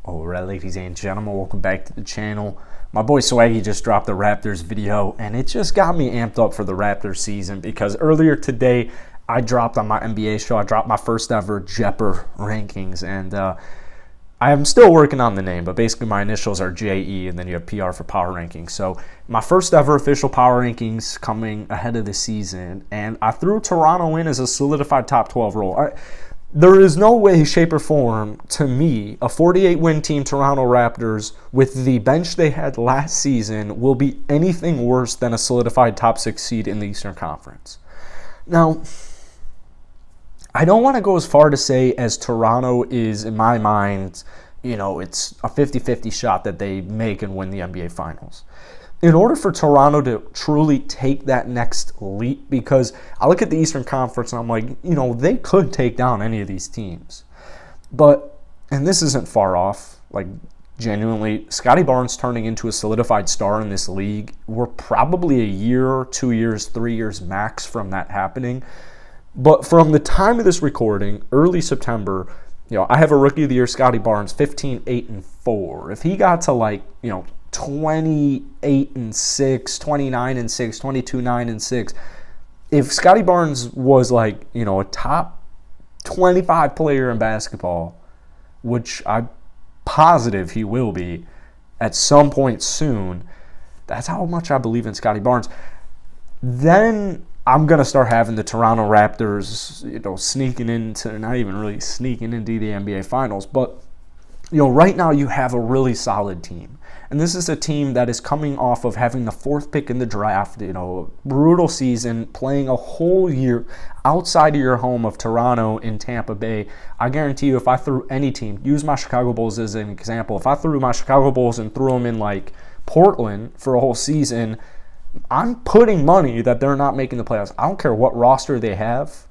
Alright, ladies and gentlemen, welcome back to the channel. My boy Swaggy just dropped the Raptors video, and it just got me amped up for the Raptors season because earlier today I dropped on my NBA show, I dropped my first ever Jepper rankings, and I am still working on the name, but basically my initials are JE, and then you have PR for power rankings. So my first ever official power rankings coming ahead of the season, and I threw Toronto in as a solidified top 12 role. There is no way, shape, or form, to me, a 48-win team, Toronto Raptors, with the bench they had last season, will be anything worse than a solidified top 6 seed in the Eastern Conference. Now, I don't want to go as far to say as Toronto is, in my mind, it's a 50-50 shot that they make and win the NBA Finals. In order for Toronto to truly take that next leap, because I look at the Eastern Conference and I'm like, they could take down any of these teams. But, and this isn't far off, genuinely, Scottie Barnes turning into a solidified star in this league, we're probably a year, 2 years, 3 years max from that happening. But from the time of this recording, early September, I have a Rookie of the Year, Scottie Barnes, 15-8-4. If he got to 28-6, 29-6, 22-9-6. If Scottie Barnes was a top 25 player in basketball, which I'm positive he will be at some point soon, that's how much I believe in Scottie Barnes. Then I'm going to start having the Toronto Raptors, sneaking into, not even really sneaking into the NBA Finals, but right now you have a really solid team. And this is a team that is coming off of having the 4th pick in the draft, brutal season, playing a whole year outside of your home of Toronto in Tampa Bay. I guarantee you, if I threw any team, use my Chicago Bulls as an example, if I threw my Chicago Bulls and threw them in Portland for a whole season, I'm putting money that they're not making the playoffs. I don't care what roster they have.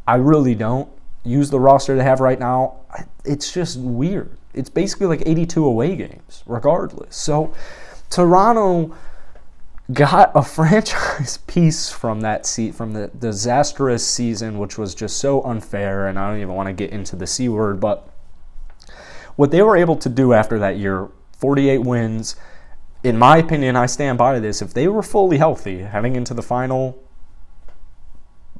I really don't. Use the roster they have right now. It's just weird. It's basically 82 away games, regardless. So, Toronto got a franchise piece from that from the disastrous season, which was just so unfair, and I don't even want to get into the C word, but what they were able to do after that year, 48 wins, in my opinion, I stand by this, if they were fully healthy heading into the final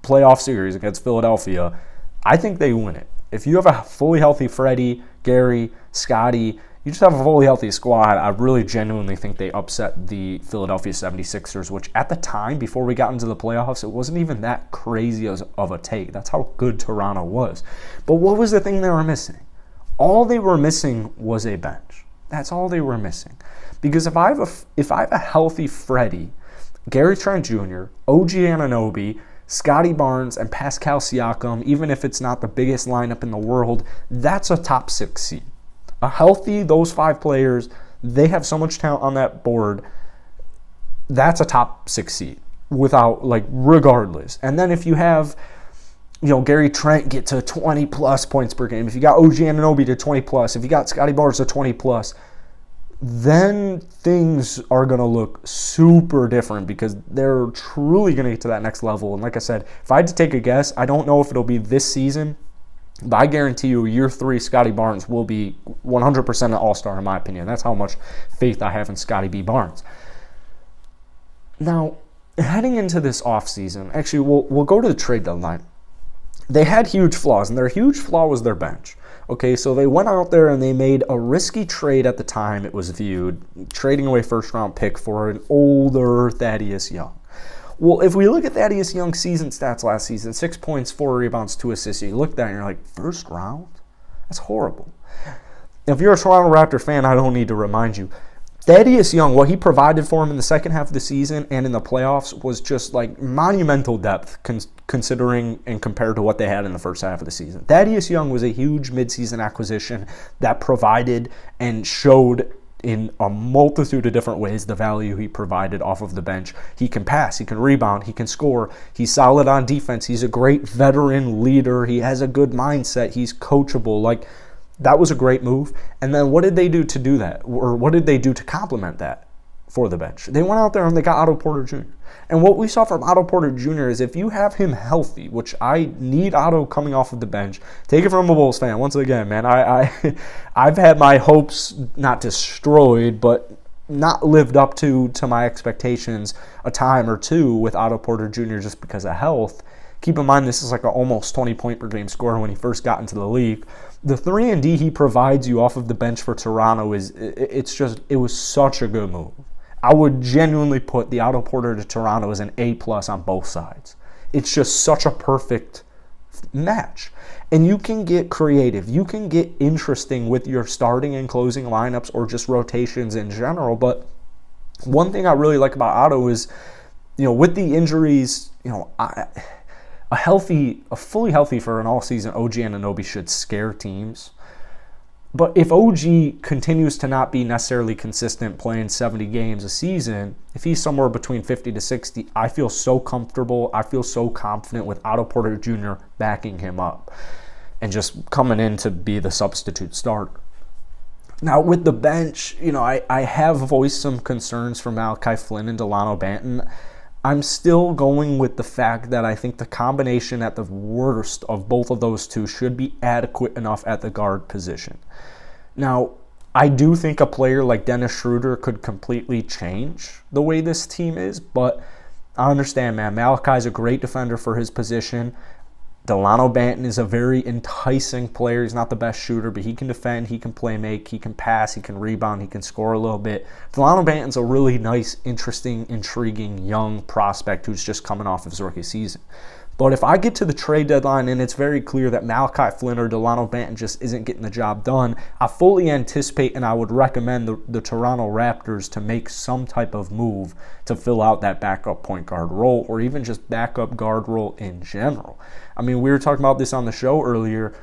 playoff series against Philadelphia, I think they win it. If you have a fully healthy Freddie, Gary, Scottie, you just have a fully healthy squad, I really genuinely think they upset the Philadelphia 76ers, which at the time, before we got into the playoffs, it wasn't even that crazy of a take. That's how good Toronto was. But what was the thing they were missing? All they were missing was a bench. That's all they were missing. Because if I have a healthy Freddie, Gary Trent Jr., OG Anunoby, Scottie Barnes, and Pascal Siakam, even if it's not the biggest lineup in the world, that's a top 6 seed. A healthy, those 5 players, they have so much talent on that board, that's a top 6 seed, without, regardless. And then if you have, Gary Trent get to 20-plus points per game, if you got OG Anunoby to 20-plus, if you got Scottie Barnes to 20-plus, then things are going to look super different because they're truly going to get to that next level. And like I said, if I had to take a guess, I don't know if it'll be this season, but I guarantee you year 3, Scottie Barnes will be 100% an all-star in my opinion. That's how much faith I have in Scottie B. Barnes. Now, heading into this offseason, actually, we'll go to the trade deadline. They had huge flaws, and their huge flaw was their bench. Okay, so they went out there and they made a risky trade at the time it was viewed, trading away first-round pick for an older Thaddeus Young. Well, if we look at Thaddeus Young's season stats last season, 6 points, 4 rebounds, 2 assists, you look at that and you're like, first round? That's horrible. If you're a Toronto Raptor fan, I don't need to remind you. Thaddeus Young, what he provided for him in the second half of the season and in the playoffs was just monumental depth considering and compared to what they had in the first half of the season. Thaddeus Young was a huge midseason acquisition that provided and showed in a multitude of different ways the value he provided off of the bench. He can pass, he can rebound, he can score, he's solid on defense, he's a great veteran leader, he has a good mindset, he's coachable. That was a great move. And then what did they do to do that? Or what did they do to complement that? for the bench. They went out there and they got Otto Porter Jr. And what we saw from Otto Porter Jr. is if you have him healthy, which I need Otto coming off of the bench, take it from a Bulls fan. Once again, man, I've had my hopes not destroyed, but not lived up to my expectations a time or two with Otto Porter Jr. just because of health. Keep in mind, this is like an almost 20-point per game scorer when he first got into the league. The 3-and-D he provides you off of the bench for Toronto it was such a good move. I would genuinely put the Otto Porter to Toronto as an A+ on both sides. It's just such a perfect match. And you can get creative. You can get interesting with your starting and closing lineups or just rotations in general. But one thing I really like about Otto is, with the injuries, a fully healthy for an all-season OG Anunoby should scare teams. But if OG continues to not be necessarily consistent playing 70 games a season, if he's somewhere between 50 to 60, I feel so comfortable, I feel so confident with Otto Porter Jr. backing him up and just coming in to be the substitute starter. Now, with the bench, I have voiced some concerns for Malachi Flynn and Delano Banton. I'm still going with the fact that I think the combination at the worst of both of those two should be adequate enough at the guard position. Now, I do think a player like Dennis Schroeder could completely change the way this team is, but I understand, man. Malachi's a great defender for his position. Delano Banton is a very enticing player. He's not the best shooter, but he can defend, he can play make, he can pass, he can rebound, he can score a little bit. Delano Banton's a really nice, interesting, intriguing young prospect who's just coming off of his rookie season. But if I get to the trade deadline and it's very clear that Malachi Flynn or Delano Banton just isn't getting the job done, I fully anticipate and I would recommend the Toronto Raptors to make some type of move to fill out that backup point guard role or even just backup guard role in general. I mean, we were talking about this on the show earlier.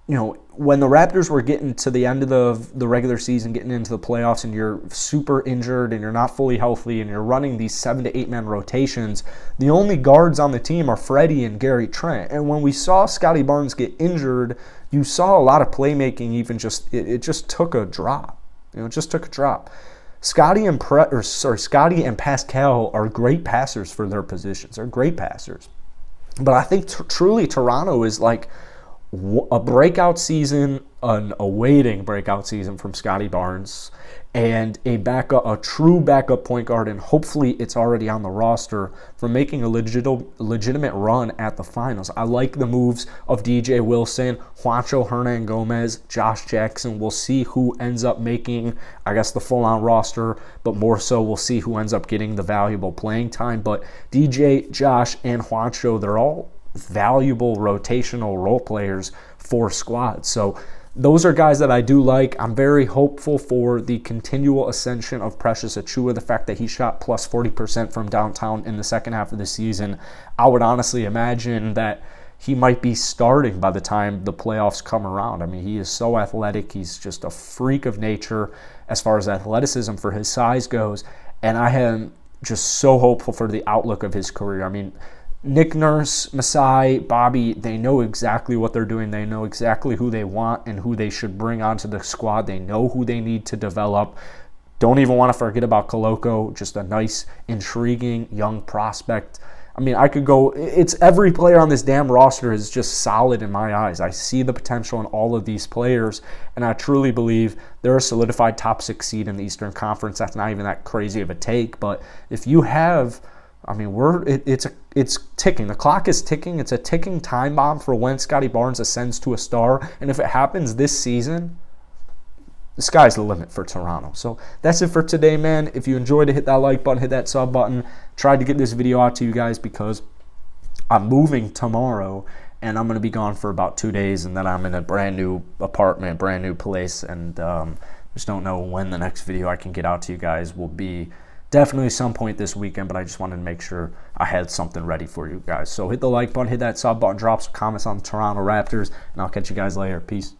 When the Raptors were getting to the end of the regular season, getting into the playoffs, and you're super injured and you're not fully healthy and you're running these 7 to 8 man rotations, the only guards on the team are Freddie and Gary Trent. And when we saw Scotty Barnes get injured, you saw a lot of playmaking it just took a drop. It just took a drop. Scotty and Pascal are great passers for their positions. They're great passers. But I think truly Toronto is like a breakout season, an awaiting breakout season from Scotty Barnes, and a true backup point guard, and hopefully it's already on the roster for making a legitimate run at the finals. I like the moves of DJ Wilson, Juancho Hernan-Gomez, Josh Jackson. We'll see who ends up making, I guess, the full-on roster, but more so we'll see who ends up getting the valuable playing time. But DJ, Josh, and Juancho, they're all valuable rotational role players for squads. So those are guys that I do like. I'm very hopeful for the continual ascension of Precious Achiuwa. The fact that he shot plus 40% from downtown in the second half of the season, I would honestly imagine that he might be starting by the time the playoffs come around. I mean, he is so athletic. He's just a freak of nature as far as athleticism for his size goes. And I am just so hopeful for the outlook of his career. I mean, Nick Nurse, Masai, Bobby, they know exactly what they're doing. They know exactly who they want and who they should bring onto the squad. They know who they need to develop. Don't even want to forget about Koloko, just a nice, intriguing young prospect. I mean, I could go, it's every player on this damn roster is just solid in my eyes. I see the potential in all of these players, and I truly believe they're a solidified top 6 seed in the Eastern Conference. That's not even that crazy of a take, but if you have, I mean, it's ticking. The clock is ticking. It's a ticking time bomb for when Scotty Barnes ascends to a star. And if it happens this season, the sky's the limit for Toronto. So that's it for today, man. If you enjoyed it, hit that like button, hit that sub button. Tried to get this video out to you guys because I'm moving tomorrow, and I'm going to be gone for about 2 days, and then I'm in a brand new apartment, brand new place, and just don't know when the next video I can get out to you guys will be. Definitely some point this weekend, but I just wanted to make sure I had something ready for you guys. So hit the like button, hit that sub button, drop some comments on the Toronto Raptors, and I'll catch you guys later. Peace.